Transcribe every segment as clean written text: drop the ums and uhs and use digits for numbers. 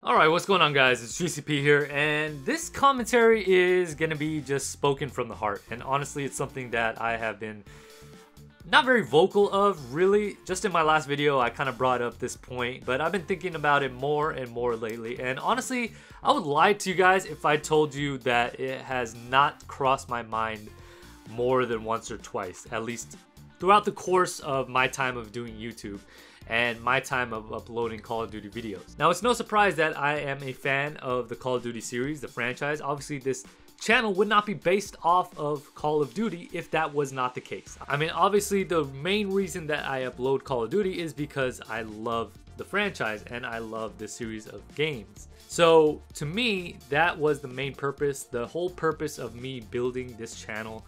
Alright, what's going on guys? It's GCP here, and this commentary is gonna be just spoken from the heart. And honestly, it's something that I have been not very vocal of, really. Just in my last video, I kind of brought up this point, but I've been thinking about it more and more lately. And honestly, I would lie to you guys if I told you that it has not crossed my mind more than once or twice, at least throughout the course of my time of doing YouTube and my time of uploading Call of Duty videos. Now, it's no surprise that I am a fan of the Call of Duty series, the franchise. Obviously, this channel would not be based off of Call of Duty if that was not the case. I mean, obviously, the main reason that I upload Call of Duty is because I love the franchise and I love the series of games. So, to me, that was the main purpose. The whole purpose of me building this channel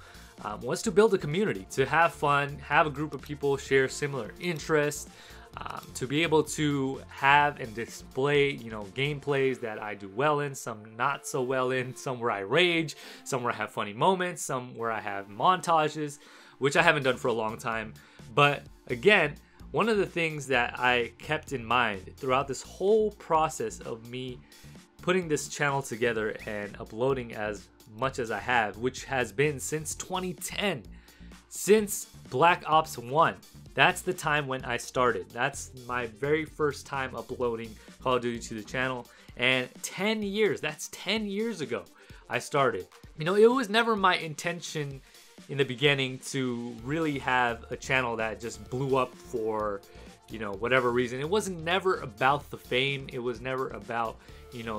was to build a community, to have fun, have a group of people share similar interests, to be able to have and display, gameplays that I do well in, some not so well in, some where I rage, some where I have funny moments, some where I have montages, which I haven't done for a long time. But again, one of the things that I kept in mind throughout this whole process of me putting this channel together and uploading as much as I have, which has been since 2010, since Black Ops 1. That's the time when I started. That's my very first time uploading Call of Duty to the channel. And 10 years, that's 10 years ago I started. It was never my intention in the beginning to really have a channel that just blew up for, whatever reason. It wasn't never about the fame. It was never about,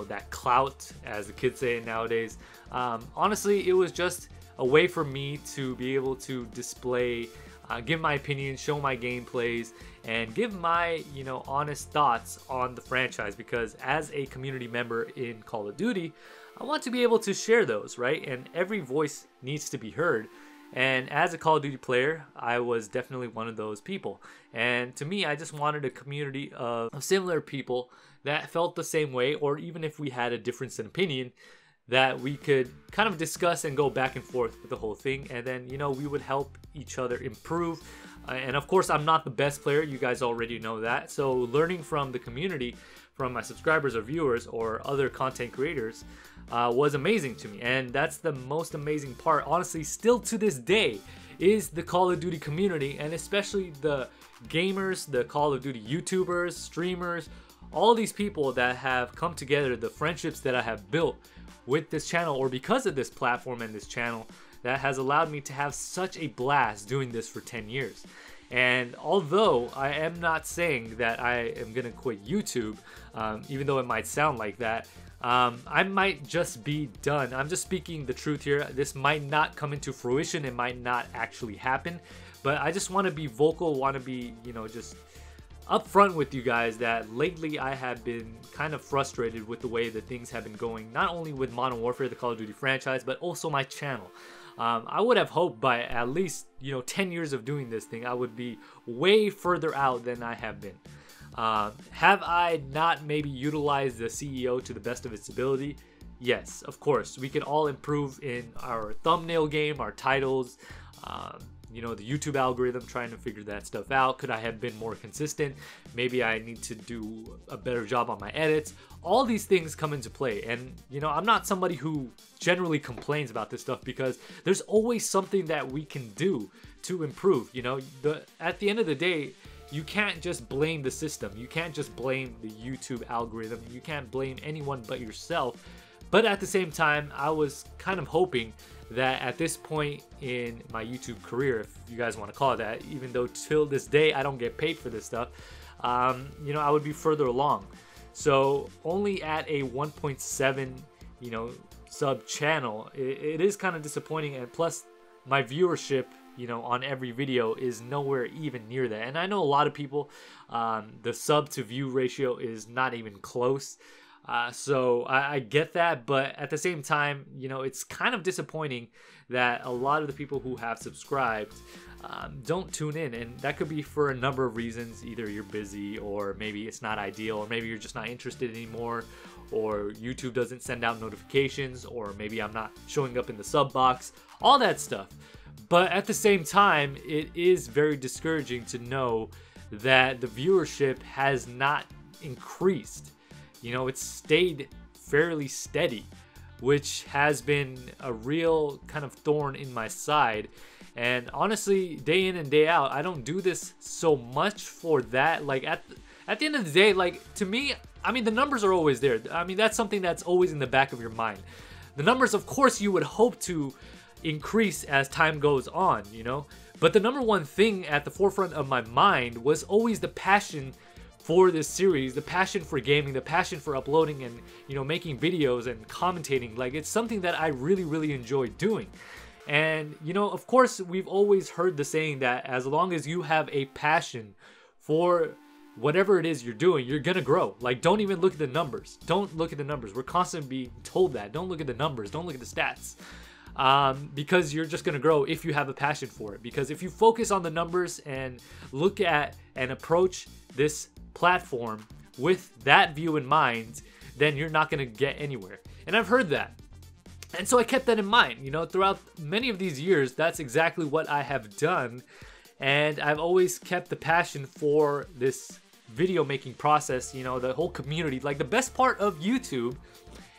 that clout, as the kids say nowadays. Honestly, it was just a way for me to be able to display, give my opinion, show my gameplays, and give my, honest thoughts on the franchise. Because as a community member in Call of Duty, I want to be able to share those, right? And every voice needs to be heard. And as a Call of Duty player, I was definitely one of those people. And to me, I just wanted a community of similar people that felt the same way, or even if we had a difference in opinion, that we could kind of discuss and go back and forth with the whole thing. And then, we would help each other improve. And of course, I'm not the best player. You guys already know that. So learning from the community, from my subscribers or viewers or other content creators, was amazing to me. And that's the most amazing part, honestly, still to this day, is the Call of Duty community, and especially the gamers, the Call of Duty YouTubers, streamers, all these people that have come together, the friendships that I have built with this channel, or because of this platform and this channel, that has allowed me to have such a blast doing this for 10 years. And although I am not saying that I am gonna quit YouTube, even though it might sound like that, I might just be done. I'm just speaking the truth here. This might not come into fruition. It might not actually happen, but I just want to be vocal, want to be, just upfront with you guys that lately I have been kind of frustrated with the way that things have been going, not only with Modern Warfare, the Call of Duty franchise, but also my channel. I would have hoped by at least, 10 years of doing this thing, I would be way further out than I have been. Have I not maybe utilized the CEO to the best of its ability? Yes, of course. We could all improve in our thumbnail game, our titles, the YouTube algorithm, trying to figure that stuff out. Could I have been more consistent? Maybe I need to do a better job on my edits. All these things come into play. And, I'm not somebody who generally complains about this stuff, because there's always something that we can do to improve. At the end of the day, you can't just blame the system. You can't just blame the YouTube algorithm. You can't blame anyone but yourself. But at the same time, I was kind of hoping that at this point in my YouTube career, if you guys want to call it that, even though till this day I don't get paid for this stuff, I would be further along. So only at a 1.7, sub channel, it is kind of disappointing. And plus, my viewership, on every video is nowhere even near that. And I know a lot of people, the sub to view ratio is not even close. So I get that, but at the same time, it's kind of disappointing that a lot of the people who have subscribed don't tune in. And that could be for a number of reasons. Either you're busy, or maybe it's not ideal, or maybe you're just not interested anymore, or YouTube doesn't send out notifications, or maybe I'm not showing up in the sub box, all that stuff. But at the same time, it is very discouraging to know that the viewership has not increased. you know, it's stayed fairly steady, which has been a real kind of thorn in my side. And honestly, day in and day out, I don't do this so much for that. Like at the end of the day, like to me, I mean, the numbers are always there. I mean, that's something that's always in the back of your mind. The numbers, of course, you would hope to increase as time goes on, you know? But the number one thing at the forefront of my mind was always the passion for this series, the passion for gaming, the passion for uploading and, you know, making videos and commentating. Like, it's something that I really, really enjoy doing. And, you know, of course, we've always heard the saying that as long as you have a passion for whatever it is you're doing, you're gonna grow. Like, don't even look at the numbers. Don't look at the numbers. We're constantly being told that. Don't look at the numbers. Don't look at the stats. Because you're just gonna grow if you have a passion for it. Because if you focus on the numbers and look at and approach this platform with that view in mind, then you're not gonna get anywhere. And I've heard that. And so I kept that in mind, you know, throughout many of these years. That's exactly what I have done. And I've always kept the passion for this video making process, you know, the whole community. Like, the best part of YouTube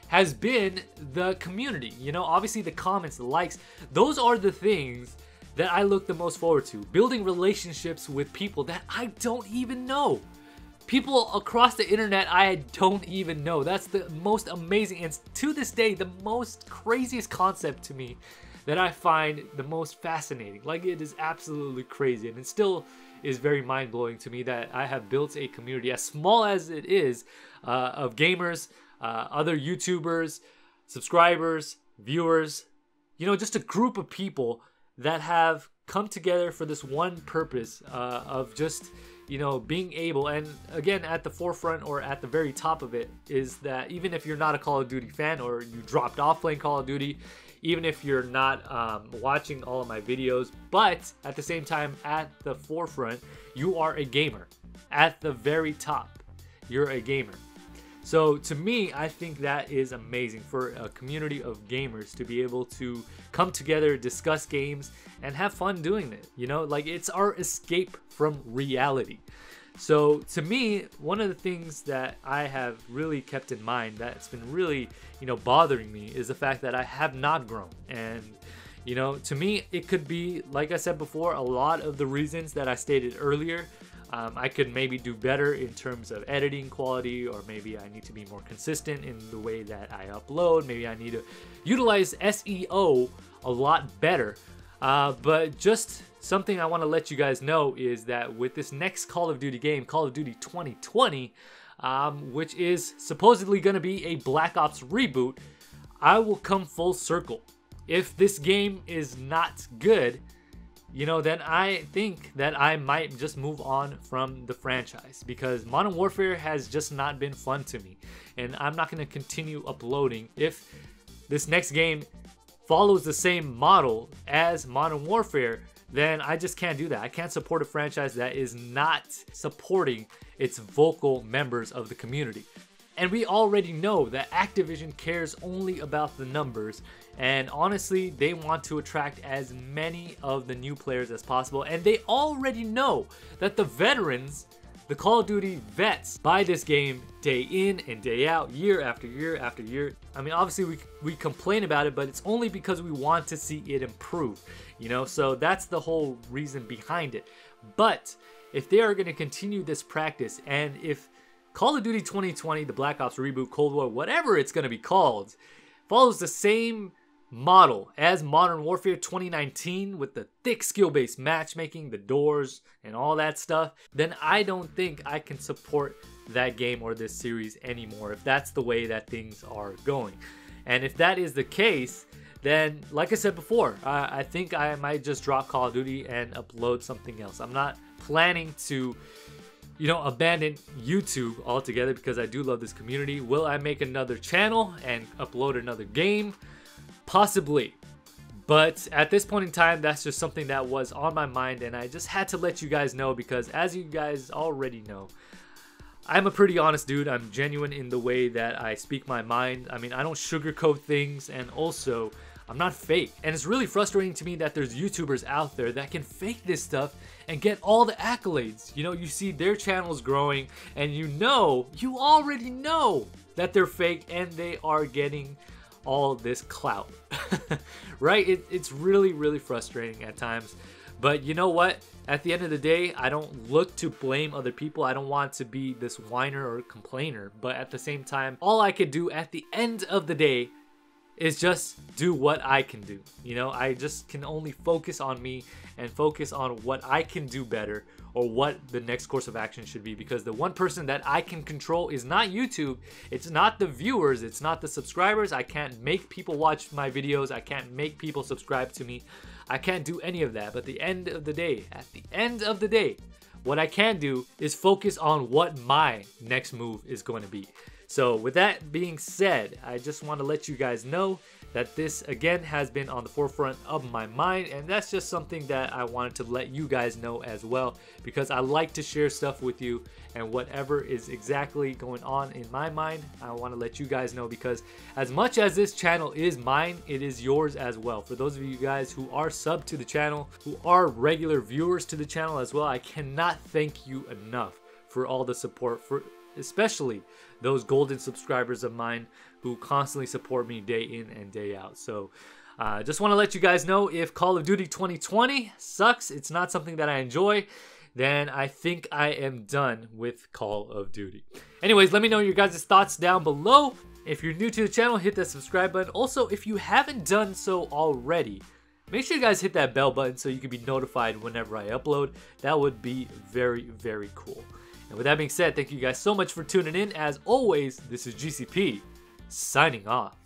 has been the community, you know, obviously the comments, the likes. Those are the things that I look the most forward to. Building relationships with people that I don't even know. People across the internet I don't even know. That's the most amazing, and to this day, the most craziest concept to me that I find the most fascinating. Like, it is absolutely crazy, and it still is very mind-blowing to me that I have built a community, as small as it is, of gamers, other YouTubers, subscribers, viewers, you know, just a group of people that have come together for this one purpose of just, you know, being able, and again, at the forefront or at the very top of it is that even if you're not a Call of Duty fan, or you dropped off playing Call of Duty, even if you're not watching all of my videos, but at the same time, at the forefront, you are a gamer. At the very top, you're a gamer. So to me, I think that is amazing for a community of gamers to be able to come together, discuss games, and have fun doing it. You know, like, it's our escape from reality. So to me, one of the things that I have really kept in mind that's been really, you know, bothering me is the fact that I have not grown. And, you know, to me, it could be, like I said before, a lot of the reasons that I stated earlier. I could maybe do better in terms of editing quality, or maybe I need to be more consistent in the way that I upload. Maybe I need to utilize SEO a lot better. But just something I want to let you guys know is that with this next Call of Duty game, Call of Duty 2020, which is supposedly going to be a Black Ops reboot, I will come full circle. If this game is not good, you know, then I think that I might just move on from the franchise, because Modern Warfare has just not been fun to me, and I'm not going to continue uploading if this next game follows the same model as Modern Warfare. Then I just can't do that. I can't support a franchise that is not supporting its vocal members of the community. And we already know that Activision cares only about the numbers, and honestly, they want to attract as many of the new players as possible, and they already know that the veterans, the Call of Duty vets, buy this game day in and day out, year after year after year. I mean, obviously we complain about it, but it's only because we want to see it improve, you know, so that's the whole reason behind it. But if they are going to continue this practice, and if Call of Duty 2020, the Black Ops reboot, Cold War, whatever it's going to be called, follows the same model as Modern Warfare 2019 with the thick skill-based matchmaking, the doors, and all that stuff, then I don't think I can support that game or this series anymore if that's the way that things are going. And if that is the case, then like I said before, I think I might just drop Call of Duty and upload something else. I'm not planning to, you know, abandon YouTube altogether, because I do love this community. Will I make another channel and upload another game? Possibly. But at this point in time, that's just something that was on my mind, and I just had to let you guys know, because as you guys already know, I'm a pretty honest dude. I'm genuine in the way that I speak my mind. I mean, I don't sugarcoat things, and also I'm not fake. And it's really frustrating to me that there's YouTubers out there that can fake this stuff and get all the accolades. You know, you see their channels growing and you already know that they're fake and they are getting all this clout. Right? It's really, really frustrating at times. But you know what? At the end of the day, I don't look to blame other people. I don't want to be this whiner or complainer. But at the same time, all I could do at the end of the day is just do what I can do. You know, I just can only focus on me and focus on what I can do better or what the next course of action should be, because the one person that I can control is not YouTube. It's not the viewers. It's not the subscribers. I can't make people watch my videos. I can't make people subscribe to me. I can't do any of that. But at the end of the day, what I can do is focus on what my next move is going to be. So with that being said, I just want to let you guys know that this again has been on the forefront of my mind, and that's just something that I wanted to let you guys know as well, because I like to share stuff with you, and whatever is exactly going on in my mind, I want to let you guys know, because as much as this channel is mine, it is yours as well. For those of you guys who are subbed to the channel, who are regular viewers to the channel as well, I cannot thank you enough for all the support, for especially those golden subscribers of mine who constantly support me day in and day out. So just want to let you guys know, if Call of Duty 2020 sucks, it's not something that I enjoy, then I think I am done with Call of Duty. Anyways, let me know your guys' thoughts down below. If you're new to the channel, hit that subscribe button. Also, if you haven't done so already, make sure you guys hit that bell button so you can be notified whenever I upload. That would be very, very cool. And with that being said, thank you guys so much for tuning in. As always, this is GCP, signing off.